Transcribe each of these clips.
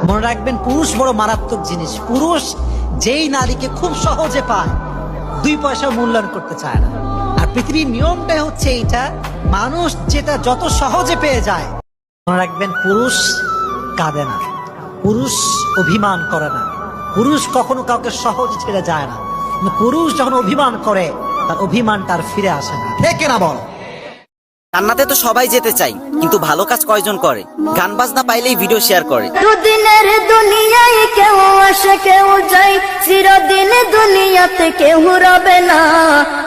মনে রাখবেন, পুরুষ বড় মারাত্মক জিনিস। পুরুষ যেই নারীকে খুব সহজে পায়, 2 পয়সা মূল্যায়ন করতে চায় না। আর পৃথিবীর নিয়মটাই হচ্ছে এইটা, মানুষ যেটা যত সহজে পেয়ে যায়। মনে রাখবেন, পুরুষ কাঁদে না, পুরুষ অভিমান করে না, পুরুষ কখনো কাউকে সহজে ছেড়ে যায় না। পুরুষ যখন অভিমান করে, তার অভিমান তার ফিরে আসে না। ঠিক না বল? জান্নাতে তো সবাই যেতে চাই, কিন্তু ভালো কাজ কয়জন করে? গান বাজনা পাইলেই ভিডিও শেয়ার করে। দুদিনের দুনিয়ায় কেউ আসে কেউ যায়, চিরদিন দুনিয়াতে কেউ রবে না।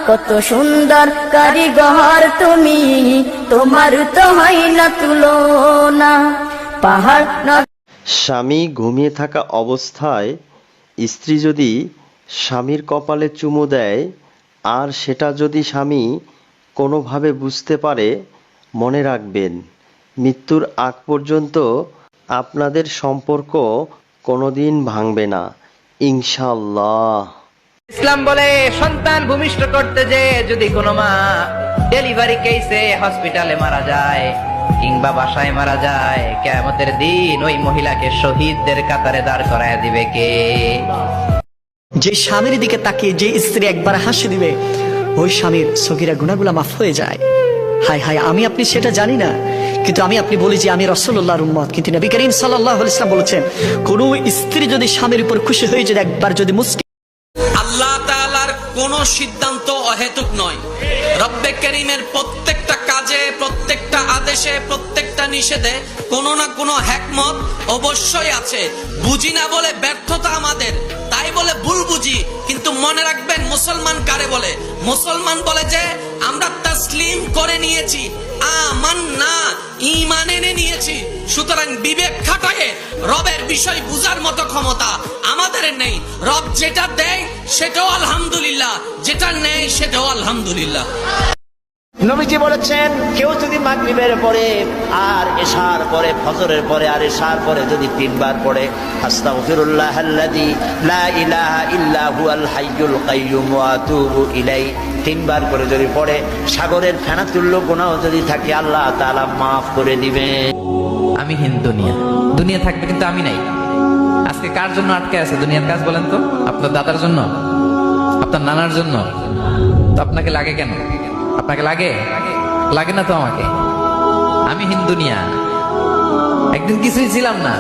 কত সুন্দর কারিগর তুমি, তোমার তো হয় না তুলনা। পাহাড় স্বামী ঘুমিয়ে থাকা অবস্থায় স্ত্রী যদি স্বামীর কপালে চুমু দেয়, আর সেটা যদি স্বামী কোনোভাবে বুঝতে পারে, মনে রাখবেন, মৃত্যুর আগ পর্যন্ত আপনাদের সম্পর্ক কোনোদিন ভাঙবে না, ইনশাআল্লাহ। ইসলাম বলে সন্তান ভূমিষ্ঠ করতে যে যদি কোনো মা ডেলিভারি কেসে হসপিটালে মারা যায় কিংবা বাসায় মারা যায়, কিয়ামতের দিন ওই মহিলাকে শহীদদের কাতারে দাঁড় করায় দিবে কে? যে স্বামীর দিকে তাকিয়ে যে স্ত্রী একবার হাসি দিবে, ওই স্বামীর সগীরা গুনাহগুলো মাফ হয়ে যায়। হায় হায়, আমি আপনি সেটা জানি না, কিন্তু আমি আপনি বলি যে আমি রাসূলুল্লাহর উম্মত। কিন্তু নবী করিম সাল্লাল্লাহু আলাইহি ওয়াসাল্লাম বলেছেন, কোন স্ত্রী যদি স্বামীর উপর খুশি হয়ে যদি একবার যদি মুস্কি। আল্লাহ তাআলার কোন সিদ্ধান্ত অহেতুক নয়। রব্বে করিমের প্রত্যেকটা কাজে, প্রত্যেকটা আদেশে, প্রত্যেকটা নিষেধে কোনো না কোনো হিকমত অবশ্যই আছে। বুঝি না বলে ব্যর্থতা আমাদের, তাই বলে ভুল বুঝি। কিন্তু মনে রাখবেন, মুসলমান কারে বলে? মুসলমান বলে যে আমরা তাসলিম করে নিয়েছি, আমান্না, ঈমান এনে নিয়েছি। সুতরাং বিবেক খাটায়ে রবের বিষয় বুঝার মতো ক্ষমতা আমাদের নেই। রব যেটা দেয় সেটাও আলহামদুলিল্লাহ, যেটা নেয় সেটাও আলহামদুলিল্লাহ। নবীজি বলেছেন, কেউ যদি মাগরিবের পরে আর এশার পরে, ফজরের পরে আর এশার পরে যদি 3 বার পড়ে আস্তাগফিরুল্লাহাল্লাযী লা ইলাহা ইল্লা হুয়াল হাইয়ুল কাইয়্যুম ওয়া আতুবু ইলাইহি, 3 বার করে যদি পড়ে, সাগরের ফেনা তুল্য গুনাহ যদি থাকে, আল্লাহ তাআলা মাফ করে দিবেন। আমি হিন্দু, দুনিয়া থাকবে কিন্তু আমি নাই। আজকে কার জন্য আটকে আছে দুনিয়ার কাজ বলেন তো? আপনার দাদার জন্য, আপনার নানার জন্য। তো আপনাকে লাগে কেন? আপনাকে লাগে? লাগে না তো আমাকে। আমি হিন্দু, একদিন কিছুই ছিলাম না।